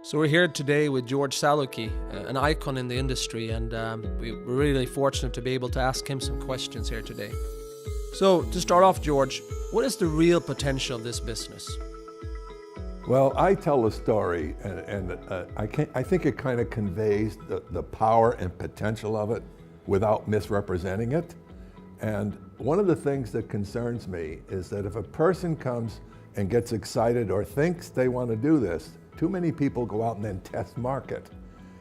So we're here today with George Zalucki, an icon in the industry, and we're really fortunate to be able to ask him some questions here today. So to start off, George, what is the real potential of this business? Well, I tell a story, and I think it kind of conveys the power and potential of it without misrepresenting it. And one of the things that concerns me is that if a person comes and gets excited or thinks they want to do this, too many people go out and then test market.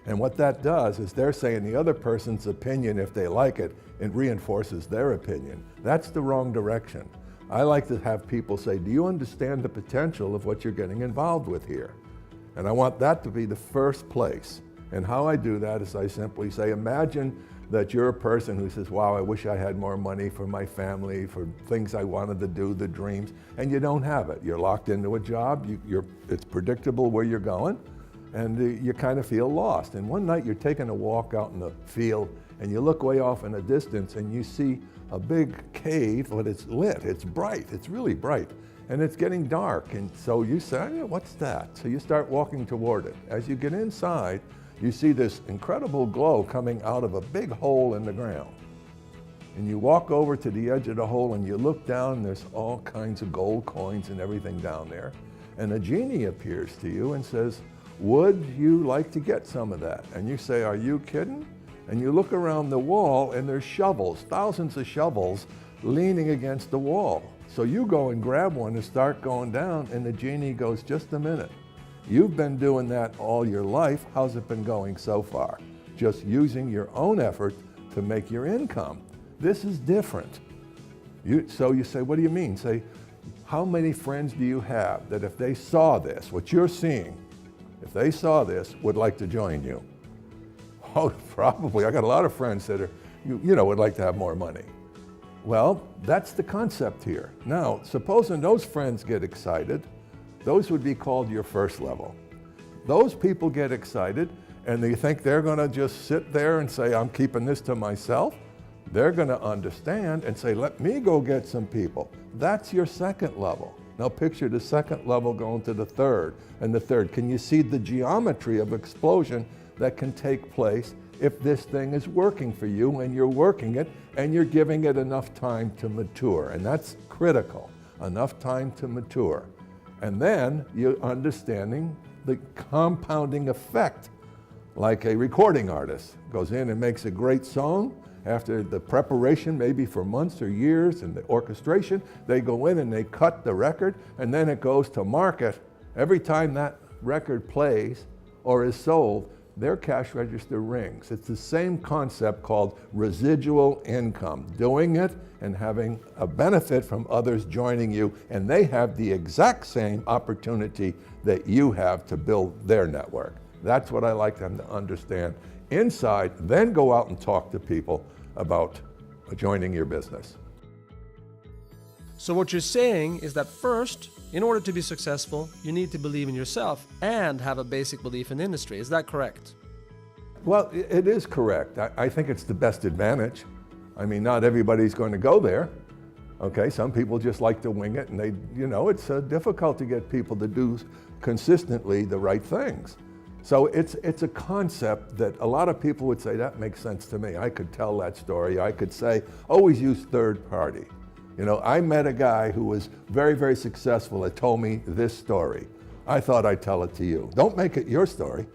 And what that does is they're saying the other person's opinion, if they like it, it reinforces their opinion. That's the wrong direction. I like to have people say, do you understand the potential of what you're getting involved with here? And I want that to be the first place. And how I do that is I simply say, imagine that you're a person who says, wow, I wish I had more money for my family, for things I wanted to do, the dreams, and you don't have it. You're locked into a job, it's predictable where you're going, and you kind of feel lost. And one night you're taking a walk out in the field, and you look way off in the distance, and you see a big cave, but it's lit, it's bright, it's really bright, and it's getting dark. And so you say, what's that? So you start walking toward it. As you get inside, you see this incredible glow coming out of a big hole in the ground. And you walk over to the edge of the hole and you look down, and there's all kinds of gold coins and everything down there. And a genie appears to you and says, would you like to get some of that? And you say, are you kidding? And you look around the wall and there's shovels, thousands of shovels leaning against the wall. So you go and grab one and start going down, and the genie goes, just a minute. You've been doing that all your life. How's it been going so far? Just using your own effort to make your income. This is different. So you say, what do you mean? Say, how many friends do you have that if they saw this, what you're seeing, if they saw this, would like to join you? Oh, probably. I got a lot of friends that are, would like to have more money. Well, that's the concept here. Now, supposing those friends get excited, those would be called your first level. Those people get excited, and they think they're going to just sit there and say, I'm keeping this to myself. They're going to understand and say, let me go get some people. That's your second level. Now picture the second level going to the third and the third. Can you see the geometry of explosion that can take place if this thing is working for you and you're working it and you're giving it enough time to mature? And that's critical, enough time to mature. And then you're understanding the compounding effect, like a recording artist goes in and makes a great song. After the preparation, maybe for months or years, and the orchestration, they go in and they cut the record, and then it goes to market. Every time that record plays or is sold, their cash register rings. It's the same concept called residual income, doing it and having a benefit from others joining you, and they have the exact same opportunity that you have to build their network. That's what I like them to understand inside, then go out and talk to people about joining your business. So what you're saying is that first, in order to be successful, you need to believe in yourself and have a basic belief in the industry. Is that correct? Well, it is correct. I think it's the best advantage. I mean, not everybody's going to go there. Okay, some people just like to wing it, and it's difficult to get people to do consistently the right things. So it's a concept that a lot of people would say, that makes sense to me. I could tell that story. I could say, always use third party. I met a guy who was very, very successful that told me this story. I thought I'd tell it to you. Don't make it your story.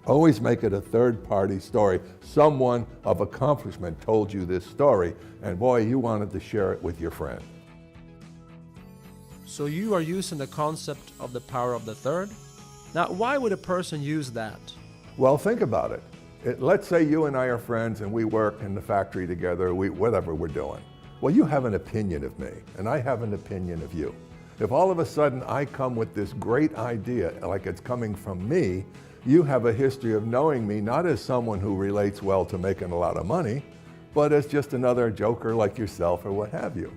Always make it a third party story. Someone of accomplishment told you this story, and boy, you wanted to share it with your friend. So you are using the concept of the power of the third? Now, why would a person use that? Well, think about it. Let's say you and I are friends and we work in the factory together, whatever we're doing. Well, you have an opinion of me and I have an opinion of you. If all of a sudden I come with this great idea, like it's coming from me, you have a history of knowing me not as someone who relates well to making a lot of money, but as just another joker like yourself or what have you.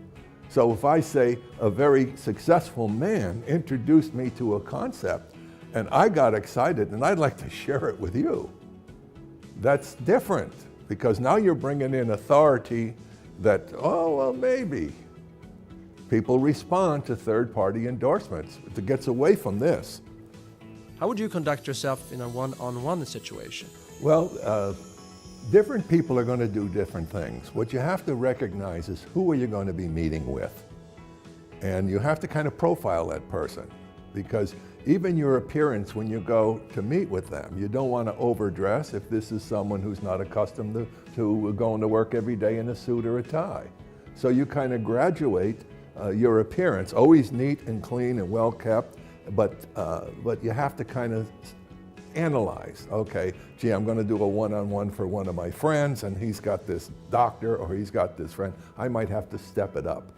So if I say a very successful man introduced me to a concept, and I got excited, and I'd like to share it with you. That's different, because now you're bringing in authority that, oh, well, maybe. People respond to third-party endorsements. It gets away from this. How would you conduct yourself in a one-on-one situation? Well, different people are going to do different things. What you have to recognize is who are you going to be meeting with? And you have to kind of profile that person, because even your appearance when you go to meet with them, you don't want to overdress if this is someone who's not accustomed to going to work every day in a suit or a tie. So you kind of graduate your appearance, always neat and clean and well kept, but you have to kind of analyze, okay, gee, I'm going to do a one-on-one for one of my friends and he's got this doctor or he's got this friend. I might have to step it up.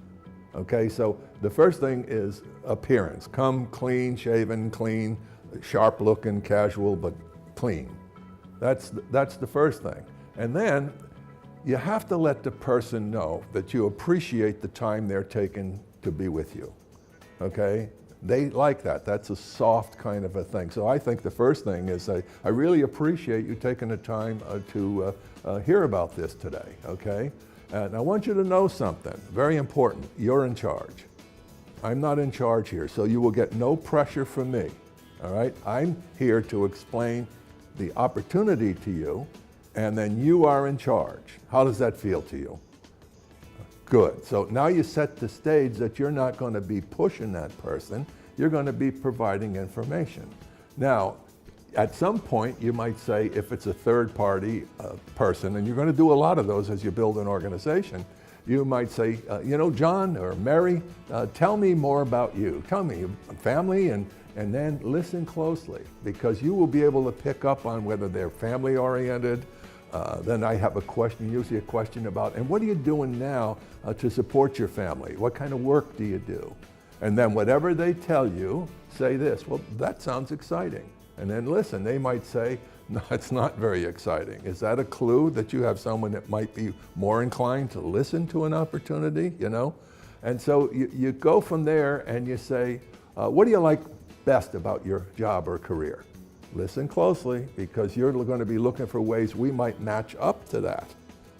Okay, so the first thing is appearance. Come clean, shaven, clean, sharp looking, casual, but clean. That's the first thing. And then you have to let the person know that you appreciate the time they're taking to be with you. Okay? They like that. That's a soft kind of a thing. So I think the first thing is I really appreciate you taking the time to hear about this today. Okay? And I want you to know something very important. You're in charge. I'm not in charge here, so you will get no pressure from me. All right? I'm here to explain the opportunity to you, and then you are in charge. How does that feel to you? Good. So now you set the stage that you're not going to be pushing that person. You're going to be providing information. Now, at some point, you might say, if it's a third-party person, and you're going to do a lot of those as you build an organization, you might say, you know, John or Mary, tell me more about you. Tell me your family, and then listen closely, because you will be able to pick up on whether they're family-oriented. Then I have a question, usually a question about, and what are you doing now to support your family? What kind of work do you do? And then whatever they tell you, say this, well, that sounds exciting. And then listen, they might say, no, it's not very exciting. Is that a clue that you have someone that might be more inclined to listen to an opportunity, you know? And so you go from there and you say, what do you like best about your job or career? Listen closely, because you're going to be looking for ways we might match up to that,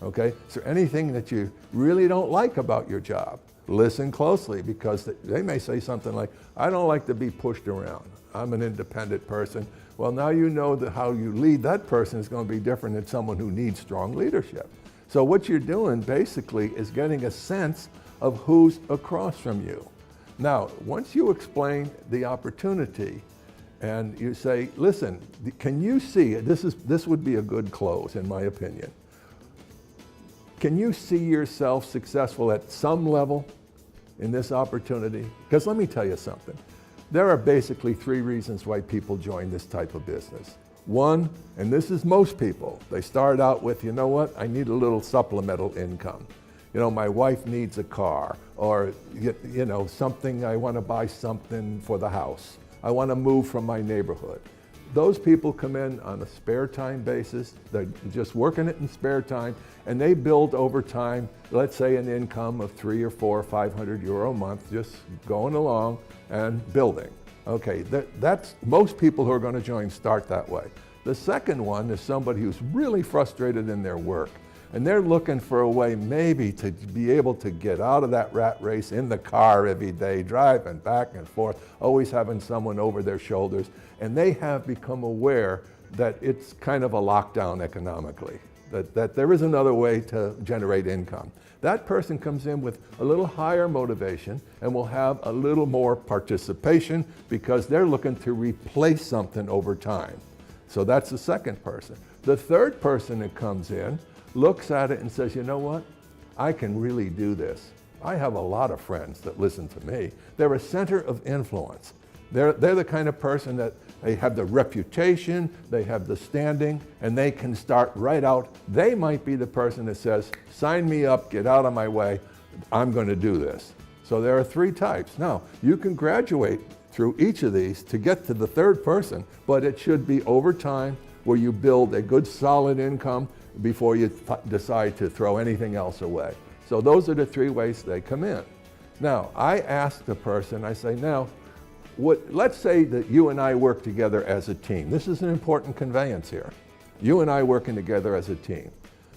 okay? Is there anything that you really don't like about your job? Listen closely, because they may say something like, I don't like to be pushed around. I'm an independent person. Well, now you know that how you lead that person is going to be different than someone who needs strong leadership. So what you're doing basically is getting a sense of who's across from you. Now, once you explain the opportunity and you say, listen, can you see, this would be a good close in my opinion. Can you see yourself successful at some level in this opportunity? Because let me tell you something. There are basically three reasons why people join this type of business. One, and this is most people, they start out with, you know what, I need a little supplemental income. You know, my wife needs a car, or, you know, something, I want to buy something for the house. I want to move from my neighborhood. Those people come in on a spare time basis. They're just working it in spare time, and they build over time, let's say an income of 300 or 400 or 500 euro a month, just going along and building. Okay, that's most people who are going to join start that way. The second one is somebody who's really frustrated in their work, and they're looking for a way maybe to be able to get out of that rat race in the car every day, driving back and forth, always having someone over their shoulders, and they have become aware that it's kind of a lockdown economically, that there is another way to generate income. That person comes in with a little higher motivation and will have a little more participation because they're looking to replace something over time. So that's the second person. The third person that comes in looks at it and says, you know what? I can really do this. I have a lot of friends that listen to me. They're a center of influence. They're the kind of person that they have the reputation, they have the standing, and they can start right out. They might be the person that says, sign me up, get out of my way, I'm going to do this. So there are three types. Now, you can graduate through each of these to get to the third person, but it should be over time where you build a good solid income before you decide to throw anything else away. So those are the three ways they come in. Now, I ask the person, I say, now, let's say that you and I work together as a team. This is an important conveyance here. You and I working together as a team.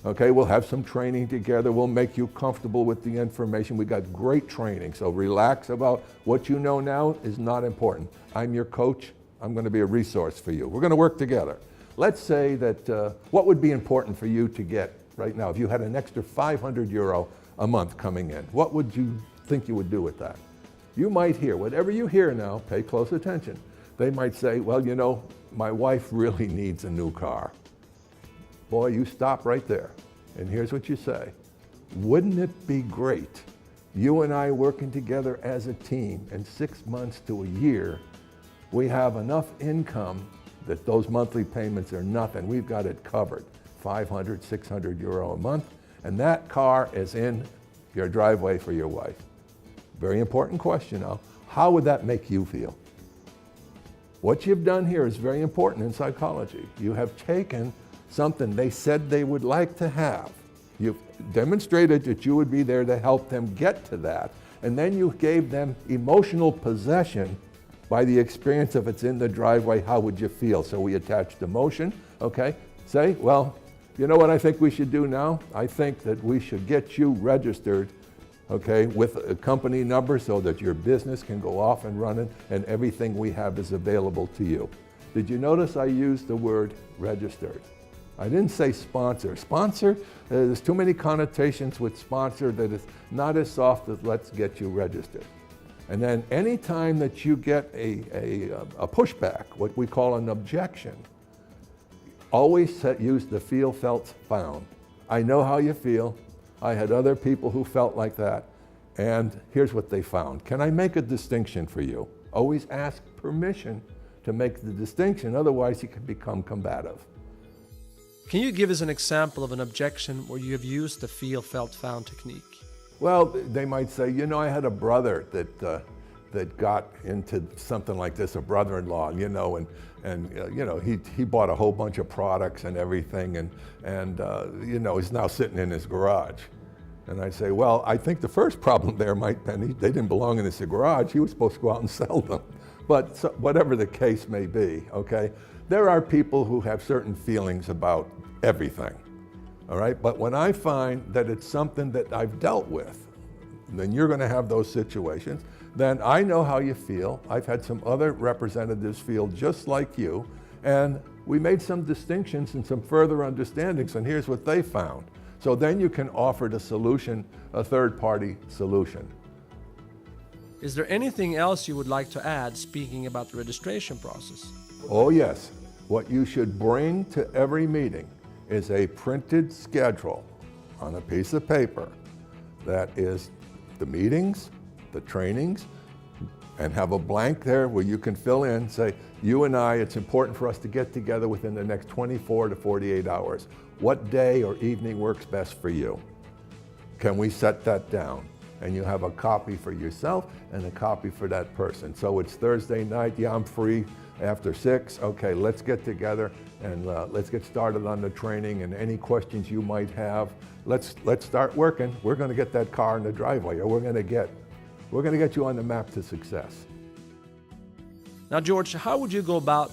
Okay, we'll have some training together. We'll make you comfortable with the information. We got great training, so relax about what you know now is not important. I'm your coach. I'm going to be a resource for you. We're going to work together. Let's say that what would be important for you to get right now if you had an extra 500 euro a month coming in? What would you think you would do with that? You might hear, whatever you hear now, pay close attention. They might say, well, you know, my wife really needs a new car. Boy, you stop right there. And here's what you say. Wouldn't it be great, you and I working together as a team, in 6 months to a year, we have enough income that those monthly payments are nothing. We've got it covered, 500, 600 euro a month, and that car is in your driveway for your wife. Very important question now. How would that make you feel? What you've done here is very important in psychology. You have taken something they said they would like to have. You've demonstrated that you would be there to help them get to that, and then you gave them emotional possession by the experience of it's in the driveway. How would you feel? So we attached emotion, okay? Say, well, you know what I think we should do now? I think that we should get you registered, okay, with a company number so that your business can go off and running and everything we have is available to you. Did you notice I used the word registered? I didn't say sponsor. Sponsor, there's too many connotations with sponsor that is not as soft as let's get you registered. And then any time that you get a pushback, what we call an objection, always use the feel, felt, found. I know how you feel. I had other people who felt like that, and here's what they found. Can I make a distinction for you? Always ask permission to make the distinction, otherwise you can become combative. Can you give us an example of an objection where you have used the feel, felt, found technique? Well, they might say, you know, I had a brother that got into something like this, a brother-in-law, you know, and you know, he bought a whole bunch of products and everything, and you know, he's now sitting in his garage. And I say, well, I think the first problem there might be they didn't belong in his garage. He was supposed to go out and sell them. But so, whatever the case may be, okay, there are people who have certain feelings about everything, all right? But when I find that it's something that I've dealt with, then you're going to have those situations. Then I know how you feel. I've had some other representatives feel just like you, and we made some distinctions and some further understandings, and here's what they found. So then you can offer the solution, a third-party solution. Is there anything else you would like to add, speaking about the registration process? Oh yes. What you should bring to every meeting is a printed schedule on a piece of paper that is the meetings, the trainings, and have a blank there where you can fill in, say, you and I, it's important for us to get together within the next 24 to 48 hours. What day or evening works best for you? Can we set that down? And you have a copy for yourself and a copy for that person. So it's Thursday night, yeah, I'm free after 6. Okay, let's get together and let's get started on the training, and any questions you might have, let's start working. We're gonna get that car in the driveway, or we're gonna get you on the map to success. Now, George, how would you go about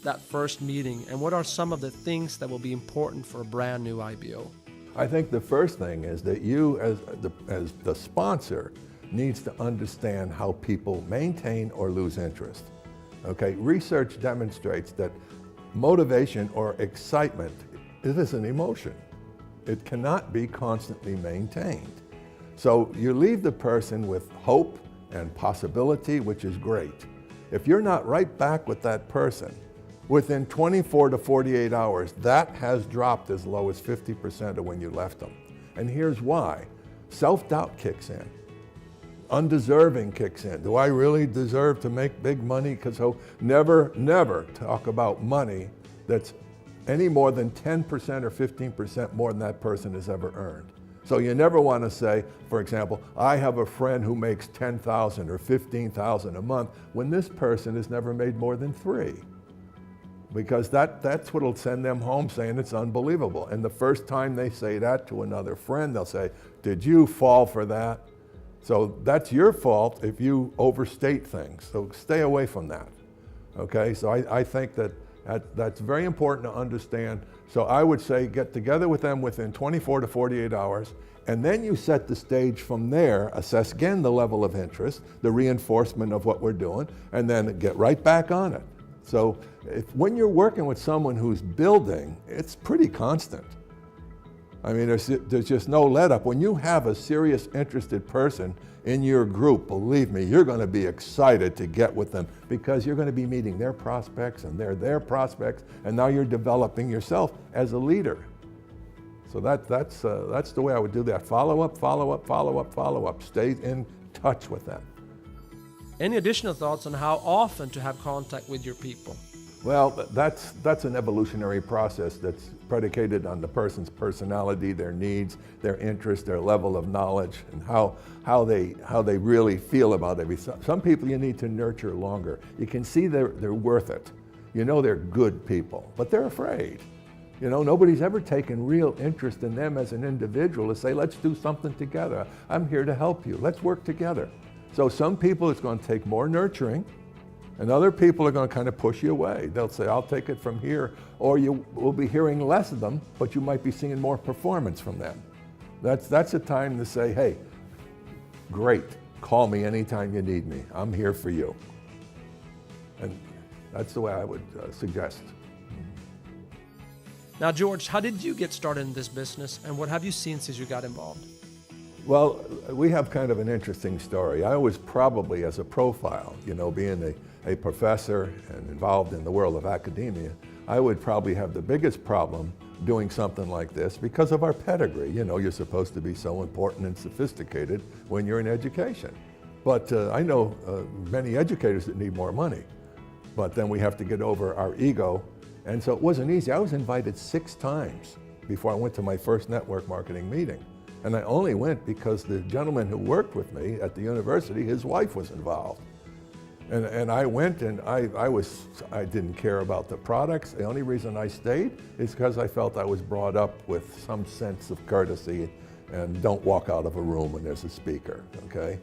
that first meeting, and what are some of the things that will be important for a brand new IBO? I think the first thing is that you, as the sponsor, needs to understand how people maintain or lose interest. Okay, research demonstrates that motivation or excitement is an emotion. It cannot be constantly maintained. So you leave the person with hope and possibility, which is great. If you're not right back with that person, within 24 to 48 hours, that has dropped as low as 50% of when you left them. And here's why. Self-doubt kicks in. Undeserving kicks in. Do I really deserve to make big money? Because never talk about money that's any more than 10% or 15% more than that person has ever earned. So you never want to say, for example, I have a friend who makes $10,000 or $15,000 a month when this person has never made more than $3,000. Because that's what'll send them home saying it's unbelievable. And the first time they say that to another friend, they'll say, did you fall for that? So that's your fault if you overstate things. So stay away from that. Okay, so I think that's very important to understand. So I would say get together with them within 24 to 48 hours, and then you set the stage from there, assess again the level of interest, the reinforcement of what we're doing, and then get right back on it. So when you're working with someone who's building, it's pretty constant. I mean, there's just no let up. When you have a serious interested person in your group, believe me, you're going to be excited to get with them because you're going to be meeting their prospects and they're their prospects, and now you're developing yourself as a leader. So that's the way I would do that. Follow up, follow up, follow up, follow up. Stay in touch with them. Any additional thoughts on how often to have contact with your people? Well, that's an evolutionary process that's predicated on the person's personality, their needs, their interests, their level of knowledge, and how they really feel about everything. Some people you need to nurture longer. You can see they're worth it. You know they're good people, but they're afraid. You know, nobody's ever taken real interest in them as an individual to say, let's do something together. I'm here to help you. Let's work together. So some people it's going to take more nurturing, and other people are going to kind of push you away. They'll say, I'll take it from here, or you will be hearing less of them, but you might be seeing more performance from them. That's a time to say, hey, great, call me anytime you need me. I'm here for you. And that's the way I would suggest. Now, George, how did you get started in this business, and what have you seen since you got involved? Well, we have kind of an interesting story. I was probably, as a profile, you know, being a professor and involved in the world of academia, I would probably have the biggest problem doing something like this because of our pedigree. You know, you're supposed to be so important and sophisticated when you're in education. But I know many educators that need more money, but then we have to get over our ego. And so it wasn't easy. I was invited 6 times before I went to my first network marketing meeting. And I only went because the gentleman who worked with me at the university, his wife was involved. And I went, and I didn't care about the products. The only reason I stayed is because I felt I was brought up with some sense of courtesy and don't walk out of a room when there's a speaker, okay?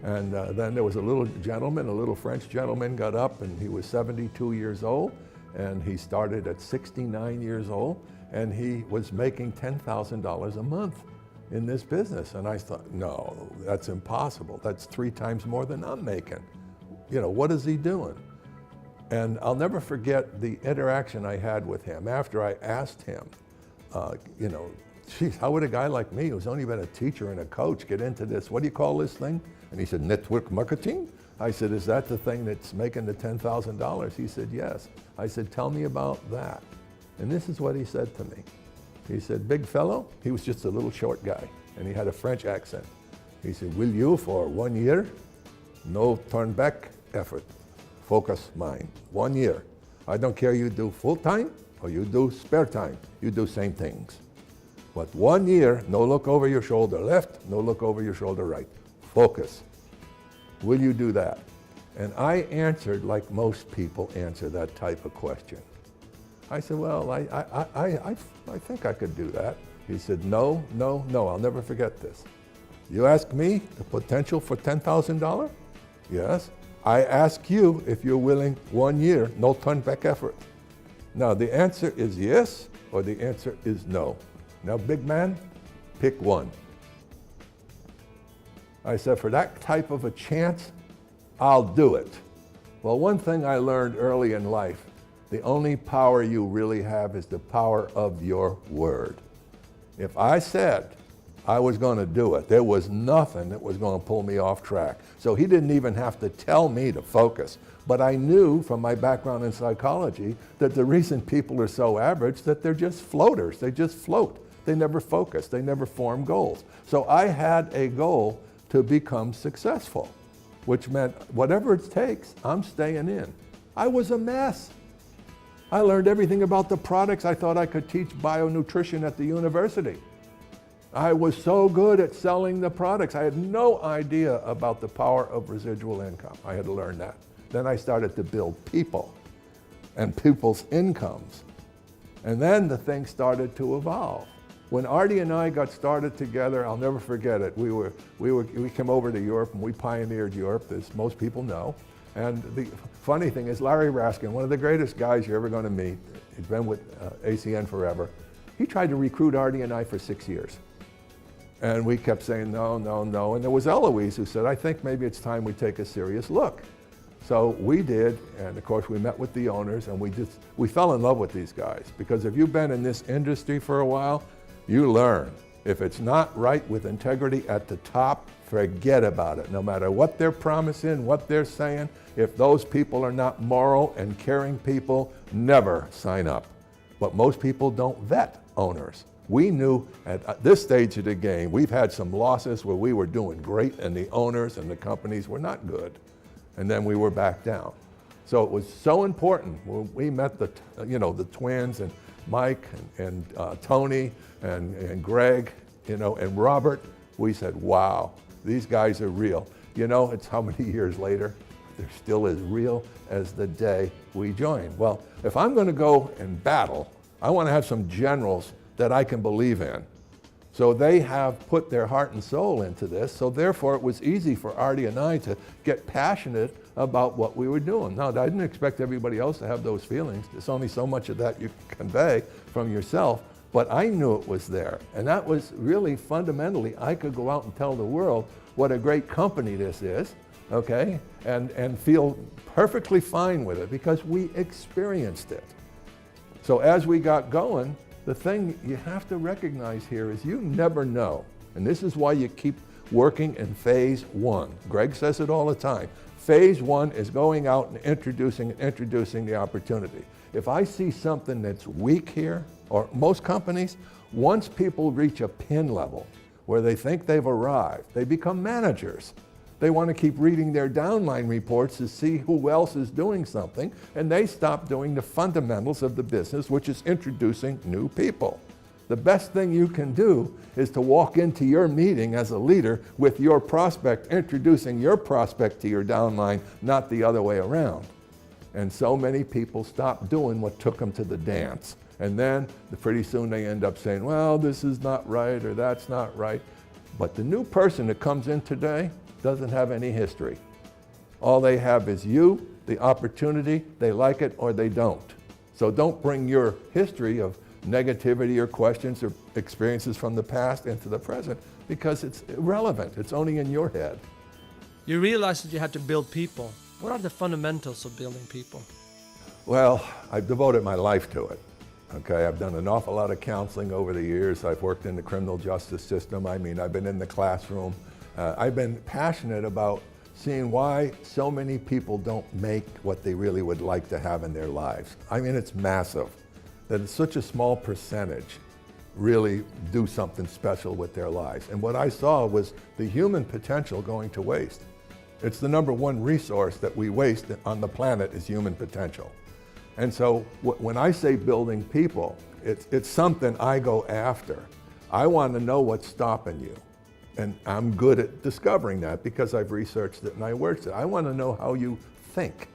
And then there was a little gentleman, a little French gentleman got up, and he was 72 years old, and he started at 69 years old, and he was making $10,000 a month in this business. And I thought, no, that's impossible. That's 3 times more than I'm making. You know, what is he doing? And I'll never forget the interaction I had with him after I asked him, you know, geez, how would a guy like me, who's only been a teacher and a coach, get into this? What do you call this thing? And he said, network marketing? I said, is that the thing that's making the $10,000? He said, yes. I said, tell me about that. And this is what he said to me. He said, big fellow, he was just a little short guy, and he had a French accent. He said, will you, for 1 year, no turn back effort, focus mind, 1 year. I don't care you do full time or you do spare time, you do same things. But 1 year, no look over your shoulder left, no look over your shoulder right, focus. Will you do that? And I answered like most people answer that type of question. I said, well, I think I could do that. He said, no, no, no, I'll never forget this. You ask me the potential for $10,000? Yes. I ask you if you're willing 1 year, no turn back effort. Now the answer is yes, or the answer is no. Now big man, pick one. I said, for that type of a chance, I'll do it. Well, one thing I learned early in life, the only power you really have is the power of your word. If I said I was going to do it, there was nothing that was going to pull me off track. So he didn't even have to tell me to focus. But I knew from my background in psychology that the reason people are so average that they're just floaters. They just float. They never focus. They never form goals. So I had a goal to become successful, which meant whatever it takes, I'm staying in. I was a mess. I learned everything about the products. I thought I could teach bionutrition at the university. I was so good at selling the products. I had no idea about the power of residual income. I had to learn that. Then I started to build people and people's incomes. And then the thing started to evolve. When Artie and I got started together, I'll never forget it. We came over to Europe and we pioneered Europe, as most people know. And the funny thing is, Larry Raskin, one of the greatest guys you're ever going to meet, he's been with ACN forever, he tried to recruit Artie and I for 6 years. And we kept saying no, no, no. And there was Eloise who said, I think maybe it's time we take a serious look. So we did, and of course we met with the owners, and we fell in love with these guys, because if you've been in this industry for a while, you learn. If it's not right with integrity at the top, forget about it. No matter what they're promising, what they're saying, if those people are not moral and caring people, never sign up. But most people don't vet owners. We knew at this stage of the game, we've had some losses where we were doing great and the owners and the companies were not good. And then we were back down. So it was so important when we met the twins and Mike and Tony and Greg, and Robert. We said, wow, these guys are real. It's how many years later? They're still as real as the day we joined. Well, if I'm going to go and battle, I want to have some generals that I can believe in. So they have put their heart and soul into this, so therefore it was easy for Artie and I to get passionate about what we were doing. Now, I didn't expect everybody else to have those feelings. There's only so much of that you can convey from yourself, but I knew it was there. And that was really fundamentally, I could go out and tell the world what a great company this is, okay? And feel perfectly fine with it because we experienced it. So as we got going, the thing you have to recognize here is you never know. And this is why you keep working in phase one. Greg says it all the time. Phase one is going out and introducing the opportunity. If I see something that's weak here, or most companies, once people reach a pin level where they think they've arrived, they become managers. They want to keep reading their downline reports to see who else is doing something, and they stop doing the fundamentals of the business, which is introducing new people. The best thing you can do is to walk into your meeting as a leader with your prospect, introducing your prospect to your downline, not the other way around. And so many people stop doing what took them to the dance. And then pretty soon they end up saying, well, this is not right or that's not right. But the new person that comes in today doesn't have any history. All they have is you, the opportunity, they like it or they don't. So don't bring your history of negativity or questions or experiences from the past into the present because it's irrelevant. It's only in your head. You realized that you had to build people. What are the fundamentals of building people? Well, I've devoted my life to it. Okay, I've done an awful lot of counseling over the years. I've worked in the criminal justice system. I've been in the classroom. I've been passionate about seeing why so many people don't make what they really would like to have in their lives. It's massive that it's such a small percentage really do something special with their lives. And what I saw was the human potential going to waste. It's the number one resource that we waste on the planet is human potential. And so when I say building people, it's something I go after. I want to know what's stopping you. And I'm good at discovering that because I've researched it and I worked it. I want to know how you think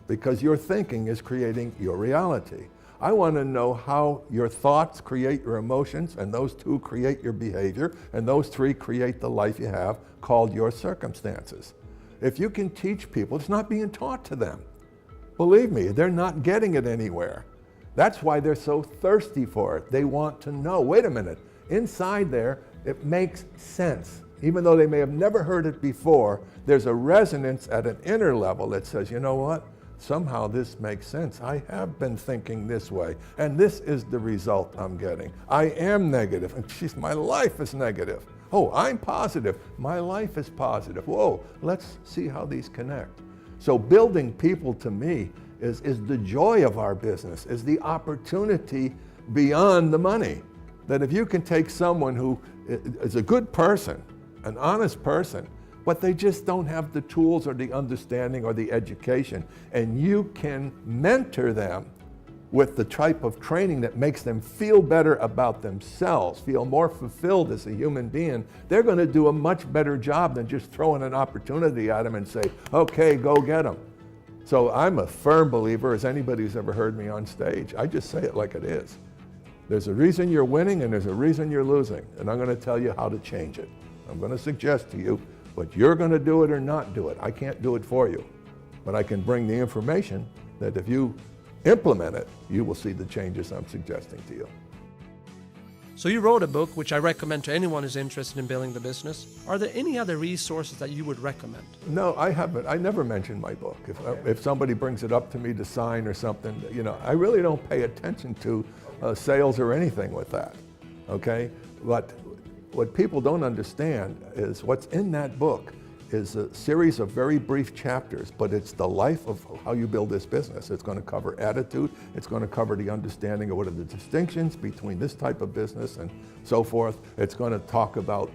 because your thinking is creating your reality. I want to know how your thoughts create your emotions and those two create your behavior and those three create the life you have called your circumstances. If you can teach people, it's not being taught to them. Believe me, they're not getting it anywhere. That's why they're so thirsty for it. They want to know, wait a minute, inside there, it makes sense. Even though they may have never heard it before, there's a resonance at an inner level that says, you know what? Somehow this makes sense. I have been thinking this way, and this is the result I'm getting. I am negative, and my life is negative. Oh, I'm positive. My life is positive. Whoa, let's see how these connect. So building people to me is the joy of our business, is the opportunity beyond the money. That if you can take someone who is a good person, an honest person, but they just don't have the tools or the understanding or the education, and you can mentor them with the type of training that makes them feel better about themselves, feel more fulfilled as a human being, they're going to do a much better job than just throwing an opportunity at them and say, okay, go get them. So I'm a firm believer, as anybody who's ever heard me on stage, I just say it like it is. There's a reason you're winning and there's a reason you're losing, and I'm going to tell you how to change it. I'm going to suggest to you, but you're going to do it or not do it. I can't do it for you, but I can bring the information that if you implement it, you will see the changes I'm suggesting to you. So you wrote a book, which I recommend to anyone who's interested in building the business. Are there any other resources that you would recommend? No, I haven't. I never mention my book. If somebody brings it up to me to sign or something, I really don't pay attention to sales or anything with that, okay? But what people don't understand is what's in that book is a series of very brief chapters, but it's the life of how you build this business. It's going to cover attitude. It's going to cover the understanding of what are the distinctions between this type of business and so forth. It's going to talk about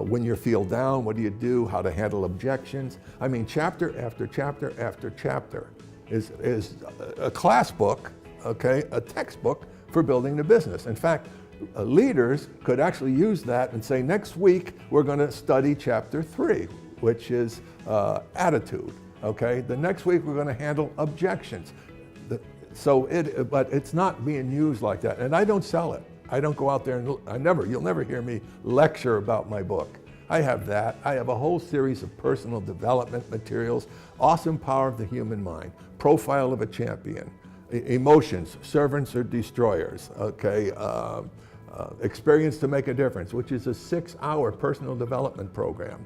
when you feel down, what do you do, how to handle objections. I mean, chapter after chapter after chapter is a class book, okay, a textbook for building the business. In fact, leaders could actually use that and say, next week we're going to study chapter 3. Which is attitude, okay? The next week we're going to handle objections. But it's not being used like that, and I don't sell it. I don't go out there and you'll never hear me lecture about my book. I have that. I have a whole series of personal development materials, awesome power of the human mind, profile of a champion, emotions, servants or destroyers, okay? Experience to make a difference, which is a 6-hour personal development program.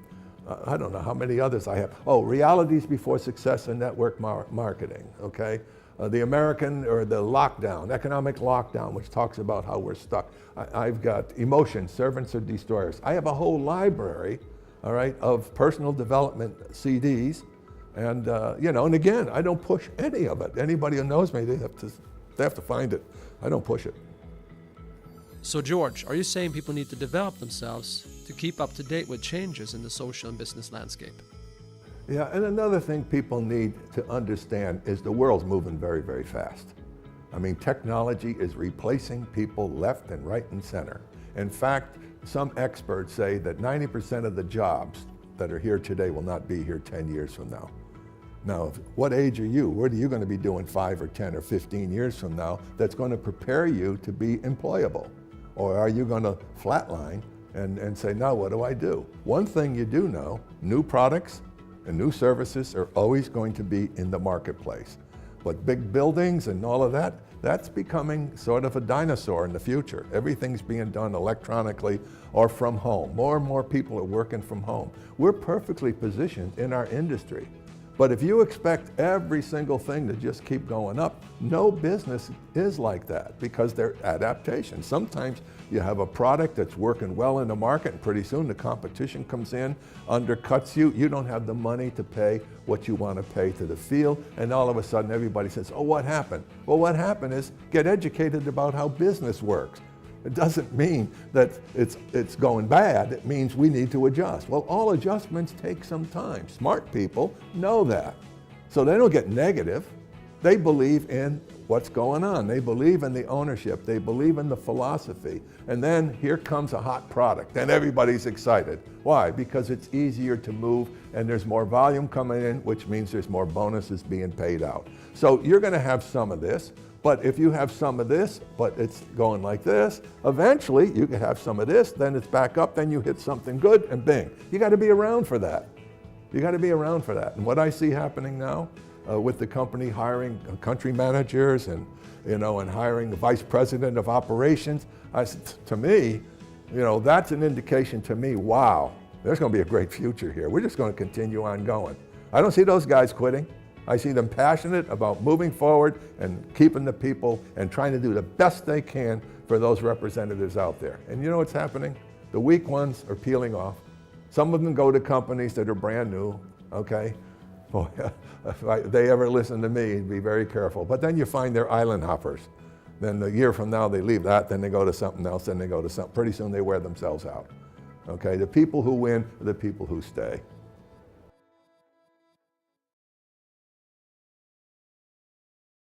I don't know how many others I have. Oh, realities before success and network marketing, okay? The American or the lockdown, economic lockdown, which talks about how we're stuck. I've got emotions, servants or destroyers. I have a whole library, all right, of personal development CDs. And, and again, I don't push any of it. Anybody who knows me, they have to find it. I don't push it. So George, are you saying people need to develop themselves to keep up to date with changes in the social and business landscape? Yeah, and another thing people need to understand is the world's moving very, very fast. I mean, technology is replacing people left and right and center. In fact, some experts say that 90% of the jobs that are here today will not be here 10 years from now. Now, what age are you? What are you going to be doing 5 or 10 or 15 years from now that's going to prepare you to be employable? Or are you going to flatline and say, now what do I do? One thing you do know, new products and new services are always going to be in the marketplace. But big buildings and all of that, that's becoming sort of a dinosaur in the future. Everything's being done electronically or from home. More and more people are working from home. We're perfectly positioned in our industry. But if you expect every single thing to just keep going up, no business is like that because they're adaptations. Sometimes you have a product that's working well in the market and pretty soon the competition comes in, undercuts you. You don't have the money to pay what you want to pay to the field, and all of a sudden everybody says, oh, what happened? Well, what happened is get educated about how business works. It doesn't mean that it's going bad. It means we need to adjust. Well, all adjustments take some time. Smart people know that. So they don't get negative. They believe in what's going on. They believe in the ownership. They believe in the philosophy. And then here comes a hot product and everybody's excited. Why? Because it's easier to move and there's more volume coming in, which means there's more bonuses being paid out. So you're going to have some of this. But if you have some of this, but it's going like this, eventually you can have some of this, then it's back up, then you hit something good, and bing. You got to be around for that. You got to be around for that. And what I see happening now with the company hiring country managers and hiring the vice president of operations, to me, that's an indication to me, wow, there's going to be a great future here. We're just going to continue on going. I don't see those guys quitting. I see them passionate about moving forward and keeping the people and trying to do the best they can for those representatives out there. And you know what's happening? The weak ones are peeling off. Some of them go to companies that are brand new, okay? Boy, if they ever listen to me, be very careful. But then you find they're island hoppers. Then a year from now they leave that, then they go to something else, then they go to something. Pretty soon they wear themselves out, okay? The people who win are the people who stay.